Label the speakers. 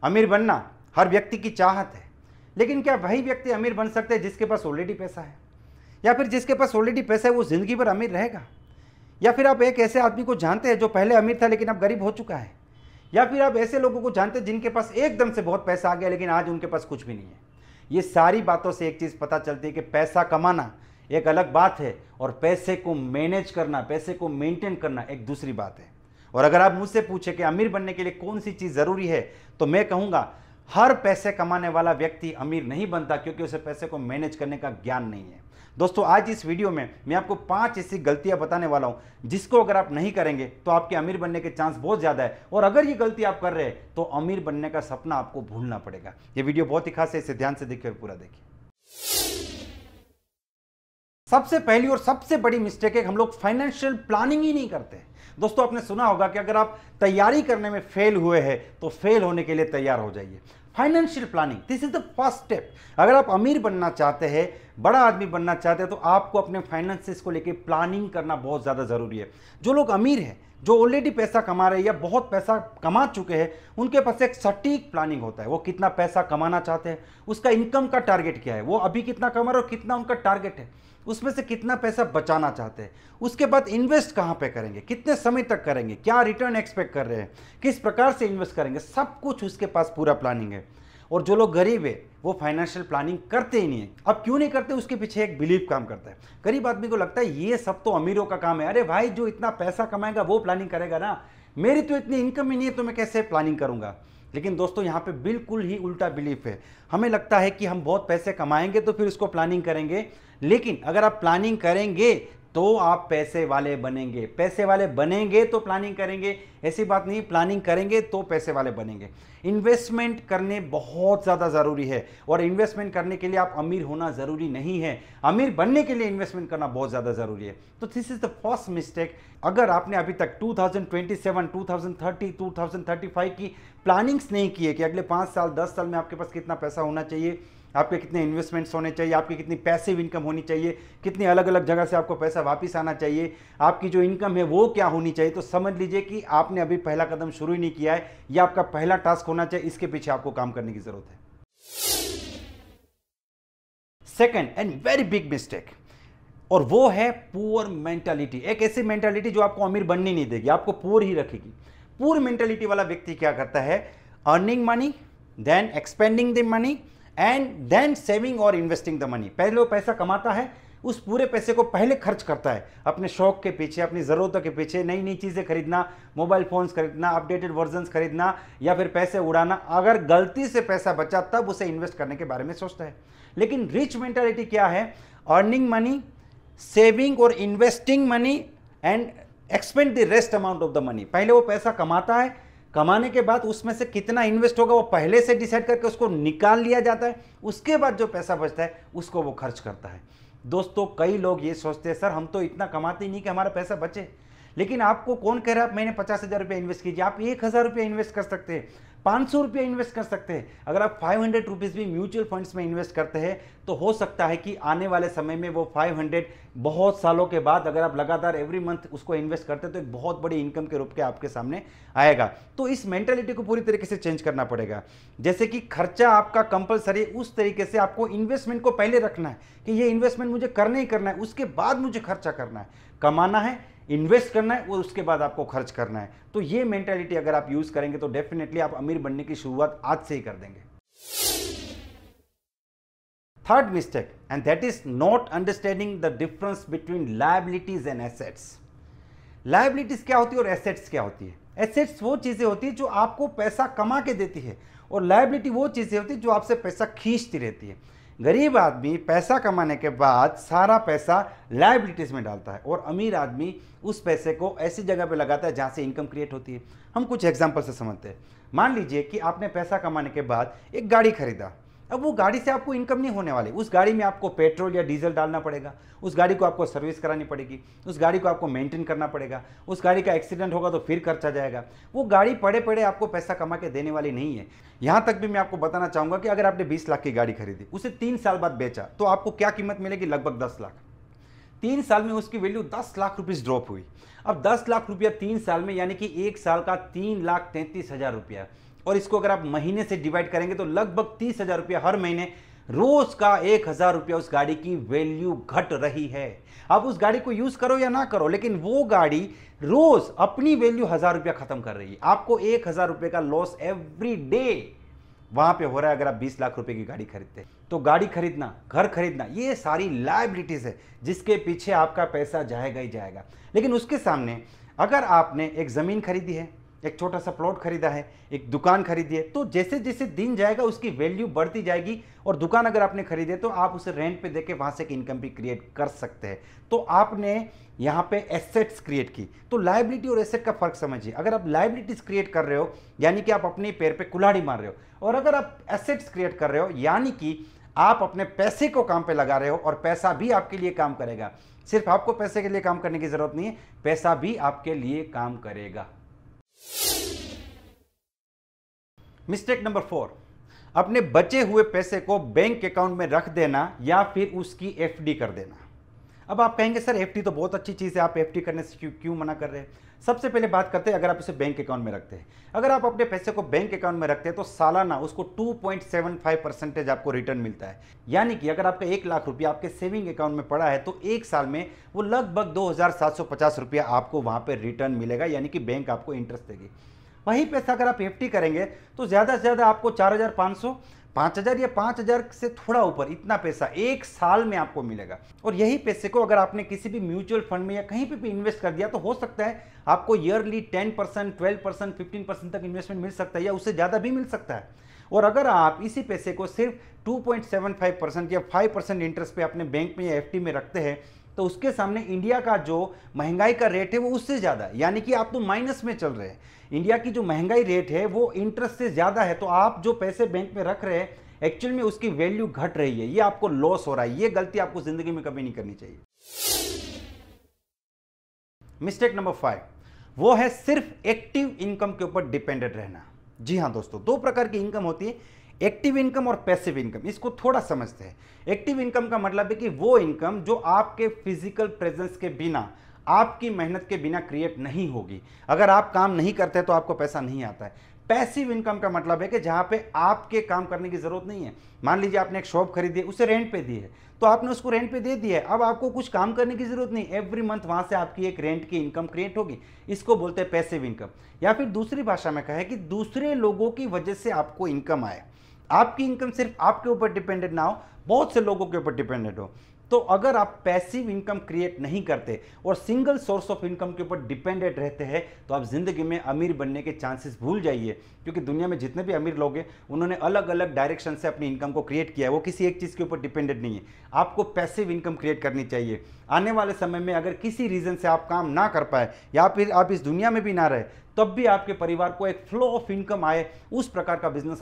Speaker 1: अमीर बनना हर व्यक्ति की चाहत है, लेकिन क्या वही व्यक्ति अमीर बन सकते हैं जिसके पास ऑलरेडी पैसा है? या फिर जिसके पास ऑलरेडी पैसा है वो ज़िंदगी भर अमीर रहेगा? या फिर आप एक ऐसे आदमी को जानते हैं जो पहले अमीर था लेकिन अब गरीब हो चुका है? या फिर आप ऐसे लोगों को जानते हैं जिनके पास एकदम से बहुत पैसा आ गया लेकिन आज उनके पास कुछ भी नहीं है? ये सारी बातों से एक चीज़ पता चलती है कि पैसा कमाना एक अलग बात है और पैसे को मैनेज करना, पैसे को मेंटेन करना एक दूसरी बात है। और अगर आप मुझसे पूछे कि अमीर बनने के लिए कौन सी चीज़ ज़रूरी है, तो मैं कहूँगा हर पैसे कमाने वाला व्यक्ति अमीर नहीं बनता, क्योंकि उसे पैसे को मैनेज करने का ज्ञान नहीं है। दोस्तों, आज इस वीडियो में मैं आपको 5 ऐसी गलतियां बताने वाला हूं जिसको अगर आप नहीं करेंगे तो आपके अमीर बनने के चांस बहुत ज़्यादा है, और अगर ये गलती आप कर रहे हैं तो अमीर बनने का सपना आपको भूलना पड़ेगा। ये वीडियो बहुत ही खास है, इसे ध्यान से देखिए और पूरा देखिए। सबसे पहली और सबसे बड़ी मिस्टेक है, हम लोग फाइनेंशियल प्लानिंग ही नहीं करते। दोस्तों, आपने सुना होगा कि अगर आप तैयारी करने में फेल हुए हैं तो फेल होने के लिए तैयार हो जाइए। Financial planning, this is the first step. अगर आप अमीर बनना चाहते हैं, बड़ा आदमी बनना चाहते हैं, तो आपको अपने फाइनेंसेस को लेकर प्लानिंग करना बहुत ज़्यादा ज़रूरी है। जो लोग अमीर हैं, जो ऑलरेडी पैसा कमा रहे हैं या बहुत पैसा कमा चुके हैं, उनके पास एक सटीक प्लानिंग होता है। वो कितना पैसा कमाना चाहते हैं, उसका इनकम का टारगेट क्या है, वो अभी कितना कमा रहे हो, कितना उनका टारगेट है, उसमें से कितना पैसा बचाना चाहते हैं, उसके बाद इन्वेस्ट कहाँ पे करेंगे, कितने समय तक करेंगे, क्या रिटर्न एक्सपेक्ट कर रहे हैं, किस प्रकार से इन्वेस्ट करेंगे, सब कुछ उसके पास पूरा प्लानिंग है। और जो लोग गरीब है वो फाइनेंशियल प्लानिंग करते ही नहीं है। अब क्यों नहीं करते, उसके पीछे एक बिलीफ काम करता है। गरीब आदमी को लगता है ये सब तो अमीरों का काम है। अरे भाई, जो इतना पैसा कमाएगा वो प्लानिंग करेगा ना, मेरी तो इतनी इनकम ही नहीं है तो मैं कैसे प्लानिंग करूंगा। लेकिन दोस्तों, यहाँ पे बिल्कुल ही उल्टा बिलीफ है। हमें लगता है कि हम बहुत पैसे कमाएंगे तो फिर उसको प्लानिंग करेंगे, लेकिन अगर आप प्लानिंग करेंगे तो आप पैसे वाले बनेंगे। पैसे वाले बनेंगे तो प्लानिंग करेंगे, ऐसी बात नहीं प्लानिंग करेंगे तो पैसे वाले बनेंगे। इन्वेस्टमेंट करने बहुत ज़्यादा ज़रूरी है, और इन्वेस्टमेंट करने के लिए आप अमीर होना ज़रूरी नहीं है, अमीर बनने के लिए इन्वेस्टमेंट करना बहुत ज़्यादा ज़रूरी है। तो this is the first mistake. अगर आपने अभी तक 2027, 2030, 2035 की प्लानिंग्स नहीं की है कि अगले 5 साल 10 साल में आपके पास कितना पैसा होना चाहिए, आपके कितने इन्वेस्टमेंट्स होने चाहिए, आपकी कितनी पैसिव इनकम होनी चाहिए, कितनी अलग अलग जगह से आपको पैसा वापस आना चाहिए, आपकी जो इनकम है वो क्या होनी चाहिए, तो समझ लीजिए कि आपने अभी पहला कदम शुरू ही नहीं किया है। ये आपका पहला टास्क होना चाहिए, इसके पीछे आपको काम करने की जरूरत है। Second and very big mistake, और वो है पुअर मेंटालिटी। एक ऐसी मेंटालिटी जो आपको अमीर बनने नहीं देगी, आपको पुअर ही रखेगी। पुअर मेंटालिटी वाला व्यक्ति क्या करता है, earning money, then expending the money and then saving और इन्वेस्टिंग द मनी। पहले वो पैसा कमाता है, उस पूरे पैसे को पहले खर्च करता है अपने शौक के पीछे, अपनी ज़रूरतों के पीछे, नई नई चीज़ें खरीदना, मोबाइल फ़ोन्स खरीदना, अपडेटेड वर्जन्स खरीदना, या फिर पैसे उड़ाना। अगर गलती से पैसा बचा तब उसे इन्वेस्ट करने के बारे में सोचता है। लेकिन रिच मेंटालिटी क्या है, अर्निंग मनी, सेविंग और investing money and expand the rest amount of the money. पहले वो पैसा कमाता है, कमाने के बाद उसमें से कितना इन्वेस्ट होगा वो पहले से डिसाइड करके उसको निकाल लिया जाता है, उसके बाद जो पैसा बचता है उसको वो खर्च करता है। दोस्तों, कई लोग ये सोचते हैं, सर हम तो इतना कमाते ही नहीं कि हमारा पैसा बचे। लेकिन आपको कौन कह रहा है आप महीने 50,000 रुपये इन्वेस्ट कीजिए? आप 1,000 रुपये इन्वेस्ट कर सकते हैं, 500 रुपये इन्वेस्ट कर सकते हैं। अगर आप 500 रुपीज़ भी म्यूचुअल फंड्स में इन्वेस्ट करते हैं तो हो सकता है कि आने वाले समय में वो 500 बहुत सालों के बाद अगर आप लगातार एवरी मंथ उसको इन्वेस्ट करते हैं तो एक बहुत बड़ी इनकम के रूप के आपके सामने आएगा। तो इस मेंटालिटी को पूरी तरीके से चेंज करना पड़ेगा। जैसे कि खर्चा आपका कंपलसरी, उस तरीके से आपको इन्वेस्टमेंट को पहले रखना है कि ये इन्वेस्टमेंट मुझे करना ही करना है, उसके बाद मुझे खर्चा करना है। कमाना है, इन्वेस्ट करना है, वो उसके बाद आपको खर्च करना है। तो ये मेंटालिटी अगर आप यूज करेंगे तो डेफिनेटली आप अमीर बनने की शुरुआत आज से ही कर देंगे। Third mistake, and that is not understanding the difference between liabilities and assets. Liabilities क्या होती है और एसेट्स क्या होती है? एसेट्स वो चीजें होती है जो आपको पैसा कमा के देती है, और लायबिलिटी वो चीजें होती है जो आपसे पैसा खींचती रहती है। गरीब आदमी पैसा कमाने के बाद सारा पैसा लायबिलिटीज में डालता है, और अमीर आदमी उस पैसे को ऐसी जगह पे लगाता है जहां से इनकम क्रिएट होती है। हम कुछ एग्जांपल से समझते हैं। मान लीजिए कि आपने पैसा कमाने के बाद एक गाड़ी खरीदा। अब वो गाड़ी से आपको इनकम नहीं होने वाली, उस गाड़ी में आपको पेट्रोल या डीजल डालना पड़ेगा, उस गाड़ी को आपको सर्विस करानी पड़ेगी, उस गाड़ी को आपको मेंटेन करना पड़ेगा, उस गाड़ी का एक्सीडेंट होगा तो फिर खर्चा जाएगा। वो गाड़ी पड़े पड़े आपको पैसा कमा के देने वाली नहीं है। यहाँ तक भी मैं आपको बताना चाहूँगा कि अगर आपने 20 लाख की गाड़ी खरीदी, उसे 3 साल बाद बेचा तो आपको क्या कीमत मिलेगी? लगभग 10 लाख। 3 साल में उसकी वैल्यू 10 लाख रुपीस ड्रॉप हुई। अब 10 लाख रुपया 3 साल में, यानी कि 1 साल का 3,33,000 रुपया। और इसको अगर आप महीने से डिवाइड करेंगे तो लगभग 30,000 रुपया हर महीने, रोज का 1,000 रुपया उस गाड़ी की वैल्यू घट रही है। अब उस गाड़ी को यूज करो या ना करो, लेकिन वो गाड़ी रोज अपनी वैल्यू 1,000 रुपया खत्म कर रही है। आपको 1,000 रुपये का लॉस एवरी डे वहां पे हो रहा है। अगर आप 20 लाख रुपए की गाड़ी खरीदते हैं तो गाड़ी खरीदना, घर खरीदना, ये सारी लायबिलिटीज है जिसके पीछे आपका पैसा जाएगा ही जाएगा। लेकिन उसके सामने अगर आपने एक जमीन खरीदी है, एक छोटा सा प्लॉट खरीदा है, एक दुकान खरीदी है, तो जैसे जैसे दिन जाएगा उसकी वैल्यू बढ़ती जाएगी। और दुकान अगर आपने खरीदे तो आप उसे रेंट पे देके वहां से एक इनकम भी क्रिएट कर सकते हैं। तो आपने यहाँ पे एसेट्स क्रिएट की। तो लायबिलिटी और एसेट का फर्क समझिए। अगर आप लायबिलिटीज क्रिएट कर रहे हो यानी कि आप अपने पैर पे कुल्हाड़ी मार रहे हो, और अगर आप एसेट्स क्रिएट कर रहे हो यानी कि आप अपने पैसे को काम पे लगा रहे हो, और पैसा भी आपके लिए काम करेगा। सिर्फ आपको पैसे के लिए काम करने की जरूरत नहीं है, पैसा भी आपके लिए काम करेगा। मिस्टेक नंबर 4, अपने बचे हुए पैसे को बैंक अकाउंट में रख देना या फिर उसकी एफडी कर देना। अब आप कहेंगे सर एफडी तो बहुत अच्छी चीज़ है, आप एफडी करने से क्यों मना कर रहे हैं। सबसे पहले बात करते हैं, अगर आप उसे बैंक अकाउंट में रखते हैं, अगर आप अपने पैसे को बैंक अकाउंट में रखते हैं तो सालाना उसको 2.75% आपको रिटर्न मिलता है। यानी कि अगर आपका 1 लाख रुपया आपके सेविंग अकाउंट में पड़ा है तो एक साल में वो लगभग 2,750 रुपया आपको वहां पर रिटर्न मिलेगा, यानी कि बैंक आपको इंटरेस्ट देगी। वही पैसा अगर आप एफडी करेंगे तो ज़्यादा से ज़्यादा आपको 4,500, 5,000 या 5,000 से थोड़ा ऊपर इतना पैसा एक साल में आपको मिलेगा। और यही पैसे को अगर आपने किसी भी म्यूचुअल फंड में या कहीं पे भी इन्वेस्ट कर दिया तो हो सकता है आपको ईयरली 10%, 12%, 15% तक इन्वेस्टमेंट मिल सकता है, या उससे ज़्यादा भी मिल सकता है। और अगर आप इसी पैसे को सिर्फ 2.75% या 5% इंटरेस्ट पे अपने बैंक में या एफडी में रखते हैं तो उसके सामने इंडिया का जो महंगाई का रेट है वो उससे ज़्यादा है, यानी कि आप तो माइनस में चल रहे हैं। इंडिया की जो महंगाई रेट है वो इंटरेस्ट से ज़्यादा है, तो आप जो पैसे बैंक में रख रहे हैं एक्चुअल में उसकी वैल्यू घट रही है, ये आपको लॉस हो रहा है। ये गलती आपको जिंदगी में कभी नहीं करनी चाहिए। मिस्टेक नंबर 5, वो है सिर्फ एक्टिव इनकम के ऊपर डिपेंडेंट रहना। जी हाँ दोस्तों, 2 प्रकार की इनकम होती है, एक्टिव इनकम और पैसिव इनकम। इसको थोड़ा समझते हैं। एक्टिव इनकम का मतलब है कि वो इनकम जो आपके फिजिकल प्रेजेंस के बिना, आपकी मेहनत के बिना क्रिएट नहीं होगी। अगर आप काम नहीं करते तो आपको पैसा नहीं आता है। पैसिव इनकम का मतलब है कि जहां पे आपके काम करने की जरूरत नहीं है। मान लीजिए आपने एक शॉप खरीदी है, उसे रेंट पे दी है, तो आपने उसको रेंट पे दे दिया है, अब आपको कुछ काम करने की जरूरत नहीं। एवरी मंथ वहां से आपकी एक रेंट की इनकम क्रिएट होगी। इसको बोलते हैं पैसिव इनकम। या फिर दूसरी भाषा में कहें कि दूसरे लोगों की वजह से आपको इनकम आए, आपकी इनकम सिर्फ आपके ऊपर डिपेंडेंट ना हो, बहुत से लोगों के ऊपर डिपेंडेंट हो। तो अगर आप पैसिव इनकम क्रिएट नहीं करते और सिंगल सोर्स ऑफ इनकम के ऊपर डिपेंडेंट रहते हैं तो आप जिंदगी में अमीर बनने के चांसेस भूल जाइए। क्योंकि दुनिया में जितने भी अमीर लोग हैं उन्होंने अलग अलग डायरेक्शन से अपनी इनकम को क्रिएट किया है, वो किसी एक चीज़ के ऊपर डिपेंडेंट नहीं है। आपको पैसिव इनकम क्रिएट करनी चाहिए। आने वाले समय में अगर किसी रीज़न से आप काम ना कर पाए या फिर आप इस दुनिया में भी ना रहे, तब भी आपके परिवार को एक फ्लो ऑफ इनकम आए, उस प्रकार का बिजनेस आप